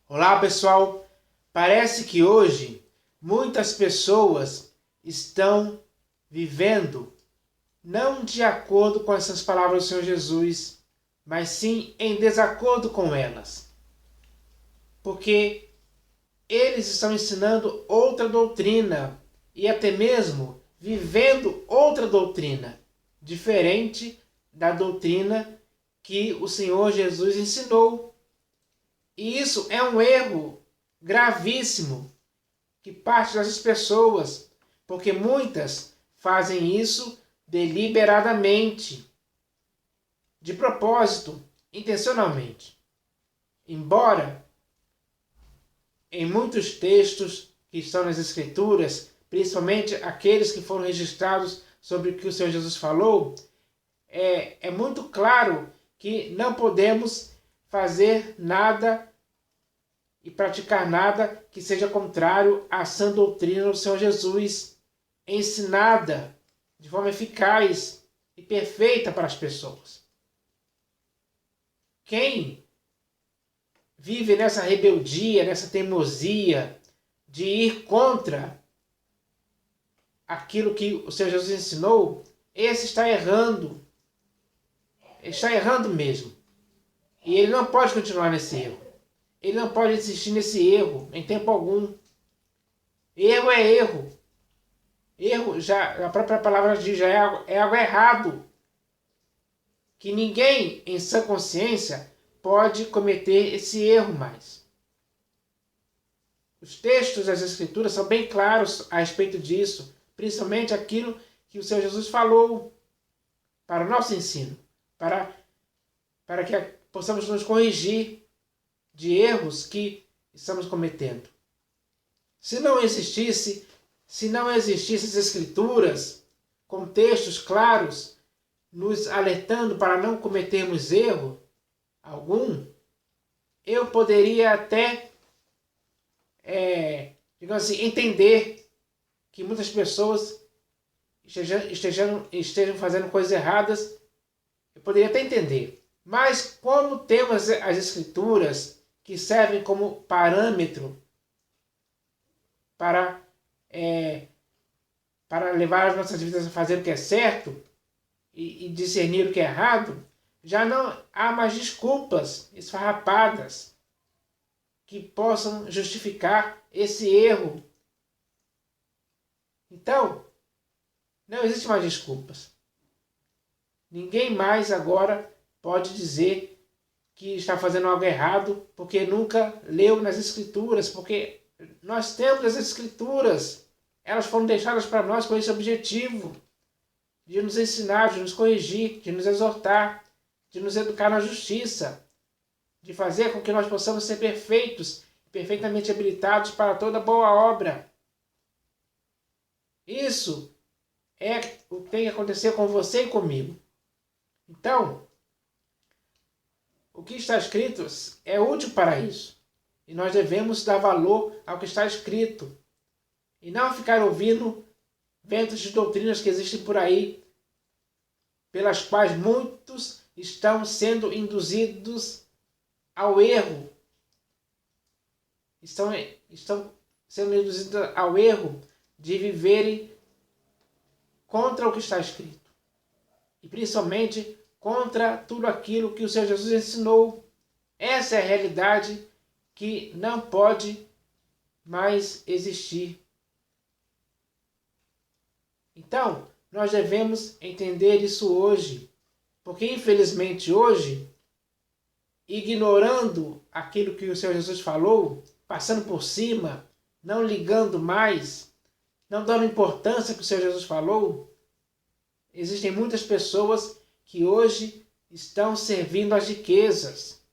Olá pessoal, parece que hoje muitas pessoas estão vivendo não de acordo com essas palavras do Senhor Jesus, mas sim em desacordo com elas. Porque eles estão ensinando outra doutrina e até mesmo vivendo outra doutrina, diferente da doutrina que o Senhor Jesus ensinou. E isso é um erro gravíssimo que parte dessas pessoas, porque muitas fazem isso deliberadamente, de propósito, intencionalmente. Embora em muitos textos que estão nas Escrituras, principalmente aqueles que foram registrados sobre o que o Senhor Jesus falou, é muito claro que não podemos fazer nada e praticar nada que seja contrário à sã doutrina do Senhor Jesus, ensinada de forma eficaz e perfeita para as pessoas. Quem vive nessa rebeldia, nessa teimosia de ir contra aquilo que o Senhor Jesus ensinou, esse está errando. Ele está errando mesmo. E ele não pode continuar nesse erro. Ele não pode insistir nesse erro em tempo algum. Erro é erro. Erro, já a própria palavra diz, já é algo errado. Que ninguém em sã consciência pode cometer esse erro mais. Os textos das Escrituras são bem claros a respeito disso, principalmente aquilo que o Senhor Jesus falou para o nosso ensino, para que possamos nos corrigir de erros que estamos cometendo. Se não existissem as Escrituras com textos claros nos alertando para não cometermos erro algum, eu poderia até digamos assim, entender que muitas pessoas estejam fazendo coisas erradas. Eu poderia até entender. Mas como temos as Escrituras que servem como parâmetro para levar as nossas vidas a fazer o que é certo e discernir o que é errado, já não há mais desculpas esfarrapadas que possam justificar esse erro. Então, não existe mais desculpas. Ninguém mais agora pode dizer que está fazendo algo errado porque nunca leu nas Escrituras, porque nós temos as Escrituras. Elas foram deixadas para nós com esse objetivo de nos ensinar, de nos corrigir, de nos exortar, de nos educar na justiça, de fazer com que nós possamos ser perfeitos, perfeitamente habilitados para toda boa obra. Isso é o que tem que acontecer com você e comigo. Então, o que está escrito é útil para isso. E nós devemos dar valor ao que está escrito. E não ficar ouvindo ventos de doutrinas que existem por aí, pelas quais muitos estão sendo induzidos ao erro. Estão sendo induzidos ao erro de viverem contra o que está escrito. E principalmente contra tudo aquilo que o Senhor Jesus ensinou. Essa é a realidade que não pode mais existir. Então, nós devemos entender isso hoje, porque infelizmente hoje, ignorando aquilo que o Senhor Jesus falou, passando por cima, não ligando mais, não dando importância ao que o Senhor Jesus falou, existem muitas pessoas que hoje estão servindo às riquezas.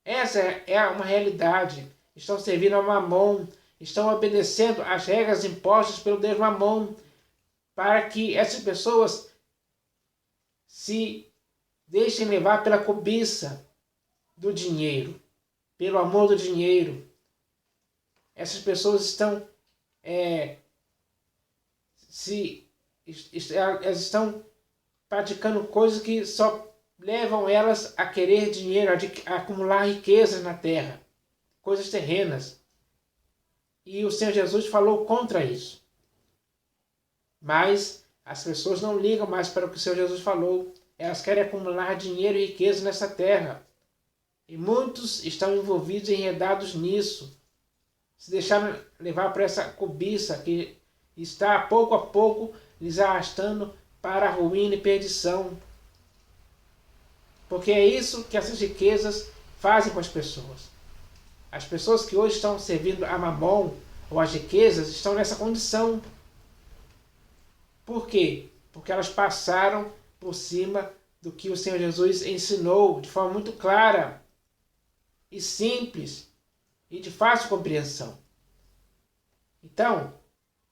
Essa é uma realidade. Estão servindo ao Mamon, estão obedecendo às regras impostas pelo Deus Mamon, para que essas pessoas se deixem levar pela cobiça do dinheiro, pelo amor do dinheiro. Essas pessoas estão elas estão praticando coisas que só levam elas a querer dinheiro, a acumular riquezas na terra. coisas terrenas. E o Senhor Jesus falou contra isso. Mas as pessoas não ligam mais para o que o Senhor Jesus falou. Elas querem acumular dinheiro e riqueza nessa terra. E muitos estão envolvidos e enredados nisso. Se deixaram levar por essa cobiça que está pouco a pouco lhes arrastando para a ruína e perdição. Porque é isso que essas riquezas fazem com as pessoas. As pessoas que hoje estão servindo a Mamon ou as riquezas estão nessa condição. Por quê? Porque elas passaram por cima do que o Senhor Jesus ensinou de forma muito clara e simples e de fácil compreensão. Então,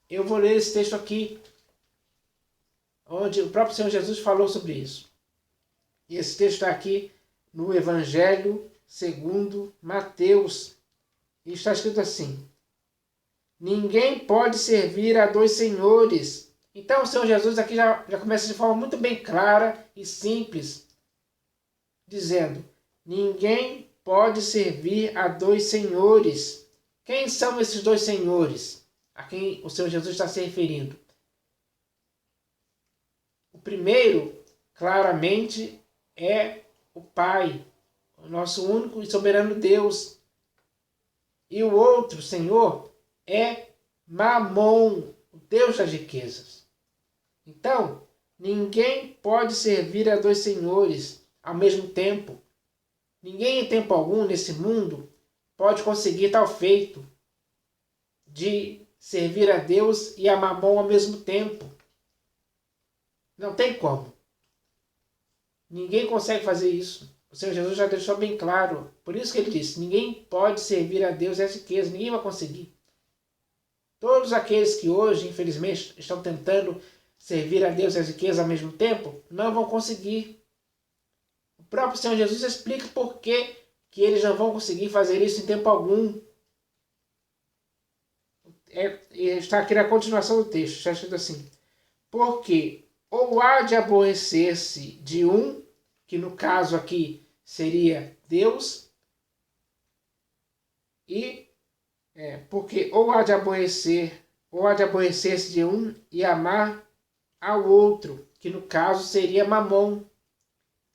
eu vou ler esse texto aqui, onde o próprio Senhor Jesus falou sobre isso. E esse texto está aqui no Evangelho segundo Mateus. E está escrito assim: ninguém pode servir a dois senhores. Então o Senhor Jesus aqui já começa de forma muito bem clara e simples, dizendo: ninguém pode servir a dois senhores. Quem são esses dois senhores a quem o Senhor Jesus está se referindo? O primeiro, claramente, é o Pai, o nosso único e soberano Deus. E o outro Senhor é Mamon, o Deus das riquezas. Então, ninguém pode servir a dois senhores ao mesmo tempo. Ninguém em tempo algum nesse mundo pode conseguir tal feito de servir a Deus e a Mamon ao mesmo tempo. Não tem como. Ninguém consegue fazer isso. O Senhor Jesus já deixou bem claro. Por isso que ele disse: ninguém pode servir a Deus e as riquezas. Ninguém vai conseguir. Todos aqueles que hoje, infelizmente, estão tentando servir a Deus e as riquezas ao mesmo tempo, não vão conseguir. O próprio Senhor Jesus explica por que eles não vão conseguir fazer isso em tempo algum. Está aqui na continuação do texto. Está escrito assim: porque ou há de aborrecer-se de um, que no caso aqui seria Deus, porque ou há de aborrecer-se de um e amar ao outro, que no caso seria Mamon.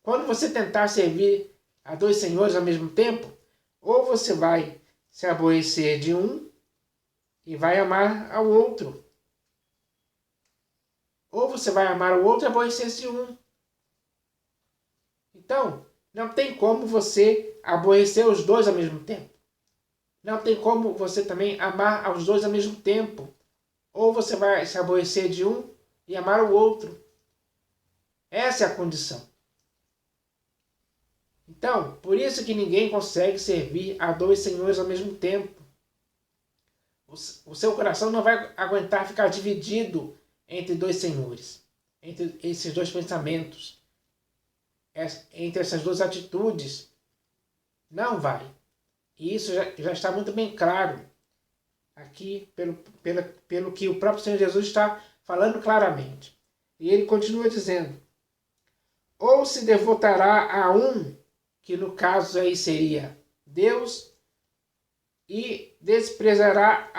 Quando você tentar servir a dois senhores ao mesmo tempo, ou você vai se aborrecer de um e vai amar ao outro, ou você vai amar o outro e aborrecer-se de um. Então, não tem como você aborrecer os dois ao mesmo tempo. Não tem como você também amar aos dois ao mesmo tempo. Ou você vai se aborrecer de um e amar o outro. Essa é a condição. Então, por isso que ninguém consegue servir a dois senhores ao mesmo tempo. O seu coração não vai aguentar ficar dividido entre dois senhores, entre esses dois pensamentos, entre essas duas atitudes. Não vai. E isso já está muito bem claro aqui pelo que o próprio Senhor Jesus está falando claramente. E ele continua dizendo: ou se devotará a um, que no caso aí seria Deus, e desprezará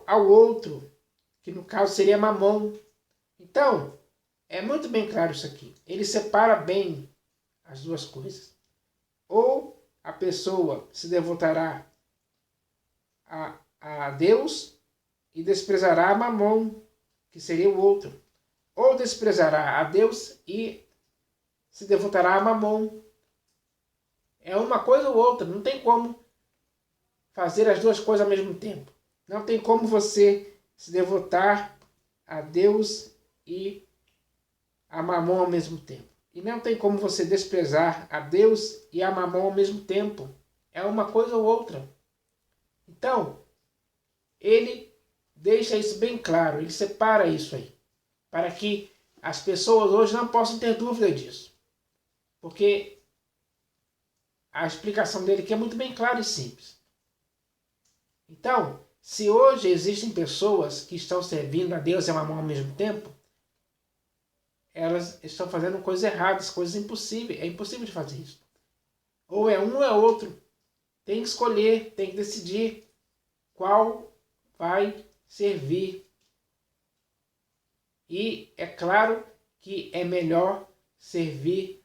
ao outro, que no caso seria Mamon. Então, é muito bem claro isso aqui. Ele separa bem as duas coisas. Ou a pessoa se devotará a Deus e desprezará a Mamon, que seria o outro. Ou desprezará a Deus e se devotará a Mamon. É uma coisa ou outra. Não tem como fazer as duas coisas ao mesmo tempo. Não tem como você se devotar a Deus e a Mamon ao mesmo tempo. E não tem como você desprezar a Deus e a Mamon ao mesmo tempo. É uma coisa ou outra. Então, ele deixa isso bem claro. Ele separa isso aí. Para que as pessoas hoje não possam ter dúvida disso. Porque a explicação dele aqui é muito bem clara e simples. Então, se hoje existem pessoas que estão servindo a Deus e a Mamon ao mesmo tempo, elas estão fazendo coisas erradas, coisas impossíveis. É impossível de fazer isso. Ou é um ou é outro. tem que escolher, tem que decidir qual vai servir. E é claro que é melhor servir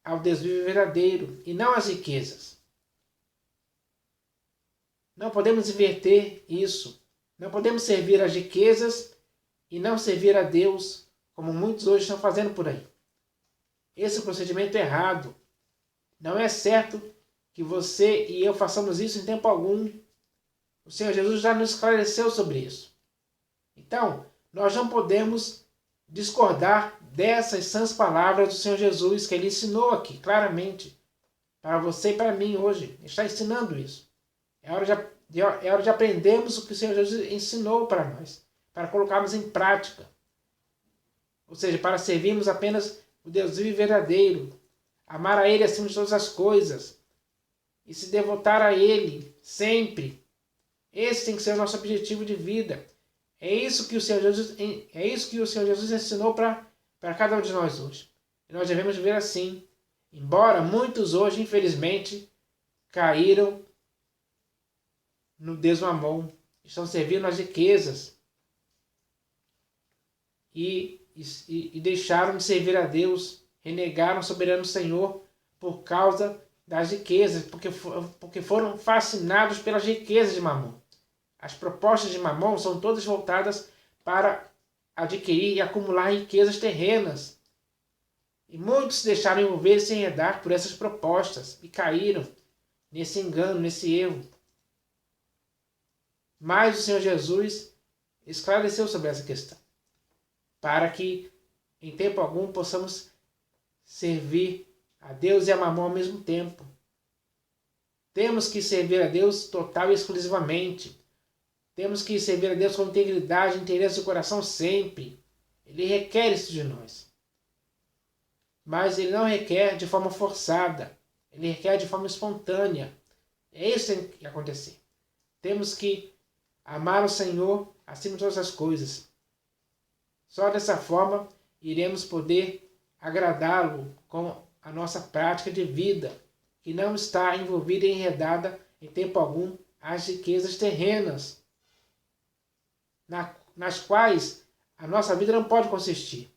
ao Deus vivo e verdadeiro e não às riquezas. Não podemos inverter isso. Não podemos servir às riquezas e não servir a Deus, como muitos hoje estão fazendo por aí. Esse é o procedimento errado. Não é certo que você e eu façamos isso em tempo algum. O Senhor Jesus já nos esclareceu sobre isso. Então, nós não podemos discordar dessas sãs palavras do Senhor Jesus, que Ele ensinou aqui, claramente, para você e para mim hoje. Ele está ensinando isso. É hora de aprendermos o que o Senhor Jesus ensinou para nós, para colocarmos em prática. Ou seja, para servirmos apenas o Deus vivo e verdadeiro, amar a Ele acima de todas as coisas e se devotar a Ele sempre. Esse tem que ser o nosso objetivo de vida. É isso que o Senhor Jesus ensinou para cada um de nós hoje. E nós devemos viver assim. Embora muitos hoje, infelizmente, caíram no Deus Mamon, estão servindo as riquezas e deixaram de servir a Deus, renegaram o soberano Senhor por causa das riquezas, porque foram fascinados pelas riquezas de Mamon. As propostas de Mamon são todas voltadas para adquirir e acumular riquezas terrenas. E muitos se deixaram envolver e se enredar por essas propostas e caíram nesse engano, nesse erro. Mas o Senhor Jesus esclareceu sobre essa questão, para que em tempo algum possamos servir a Deus e a Mamon ao mesmo tempo. Temos que servir a Deus total e exclusivamente. Temos que servir a Deus com integridade e interesse do coração sempre. Ele requer isso de nós. Mas Ele não requer de forma forçada. Ele requer de forma espontânea. É isso que tem que acontecer. Temos que amar o Senhor acima de todas as coisas. Só dessa forma iremos poder agradá-lo com a nossa prática de vida, que não está envolvida e enredada em tempo algum às riquezas terrenas, nas quais a nossa vida não pode consistir.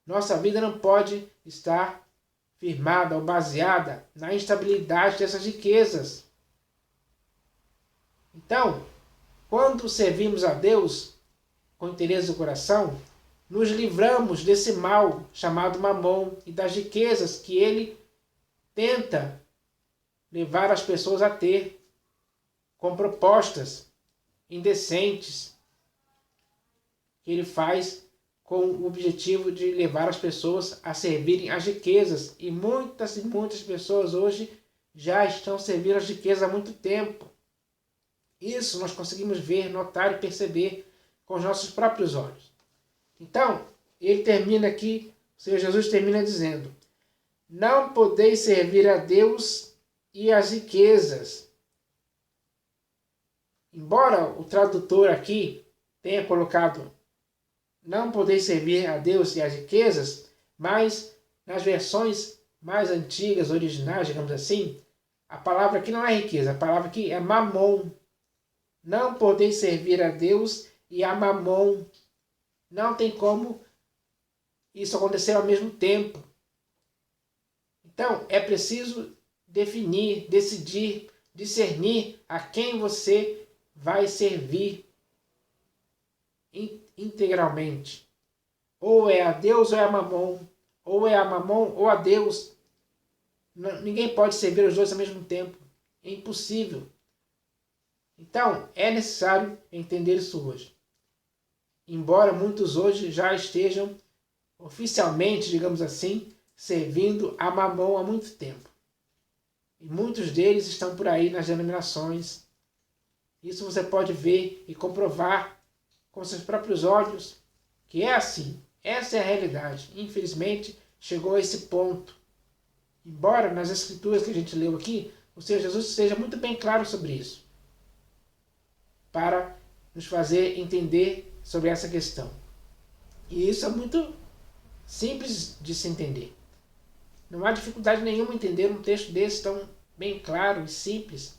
Nossa vida não pode estar firmada ou baseada na instabilidade dessas riquezas. Então, quando servimos a Deus com interesse do coração, nos livramos desse mal chamado Mamon e das riquezas que ele tenta levar as pessoas a ter, com propostas indecentes que ele faz com o objetivo de levar as pessoas a servirem as riquezas. E muitas pessoas hoje já estão servindo as riquezas há muito tempo. Isso nós conseguimos ver, notar e perceber com os nossos próprios olhos. Então, ele termina aqui, o Senhor Jesus termina dizendo: não podeis servir a Deus e as riquezas. Embora o tradutor aqui tenha colocado não podeis servir a Deus e as riquezas, mas nas versões mais antigas, originais, digamos assim, a palavra aqui não é riqueza, a palavra aqui é mamon. Não podeis servir a Deus e a mamon. Não tem como isso acontecer ao mesmo tempo. Então, é preciso definir, decidir, discernir a quem você vai servir integralmente. Ou é a Deus ou é a Mamon. Ou é a Mamon ou a Deus. Ninguém pode servir os dois ao mesmo tempo. É impossível. Então, é necessário entender isso hoje. Embora muitos hoje já estejam oficialmente, digamos assim, servindo a Mamon há muito tempo. E muitos deles estão por aí nas denominações. Isso você pode ver e comprovar com seus próprios olhos que é assim. Essa é a realidade. Infelizmente, chegou a esse ponto. Embora nas escrituras que a gente leu aqui, o Senhor Jesus seja muito bem claro sobre isso, para nos fazer entender sobre essa questão. E isso é muito simples de se entender. Não há dificuldade nenhuma em entender um texto desse tão bem claro e simples.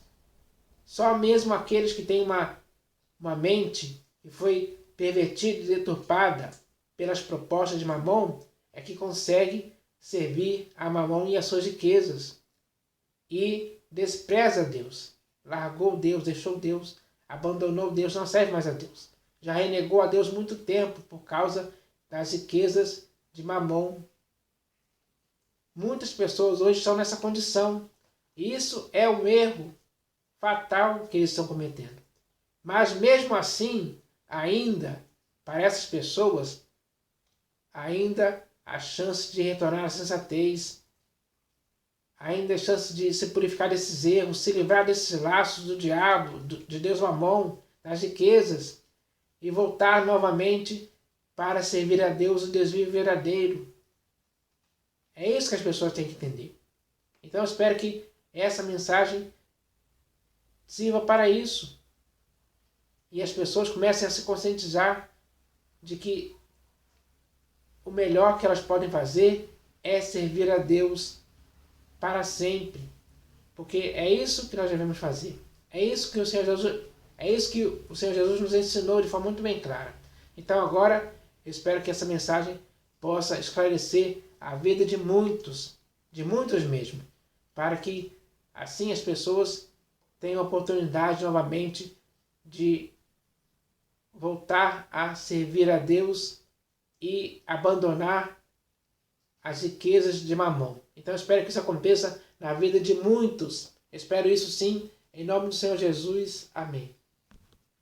Só mesmo aqueles que têm uma mente que foi pervertida e deturpada pelas propostas de Mamon é que consegue servir a Mamon e as suas riquezas. E despreza Deus. Largou Deus, deixou Deus, abandonou Deus, não serve mais a Deus. Já renegou a Deus muito tempo por causa das riquezas de Mamon. Muitas pessoas hoje estão nessa condição. E isso é um erro fatal que eles estão cometendo. Mas mesmo assim, ainda, para essas pessoas, ainda há chance de retornar à sensatez, ainda há chance de se purificar desses erros, se livrar desses laços do diabo, de Deus Mamon, das riquezas, e voltar novamente para servir a Deus, o Deus vivo e verdadeiro. É isso que as pessoas têm que entender. Então eu espero que essa mensagem sirva para isso. E as pessoas comecem a se conscientizar de que o melhor que elas podem fazer é servir a Deus para sempre. Porque é isso que nós devemos fazer. É isso que o Senhor Jesus nos ensinou de forma muito bem clara. Então agora eu espero que essa mensagem possa esclarecer a vida de muitos mesmo, para que assim as pessoas tenham a oportunidade novamente de voltar a servir a Deus e abandonar as riquezas de Mamon. Então eu espero que isso aconteça na vida de muitos. Espero isso sim, em nome do Senhor Jesus. Amém.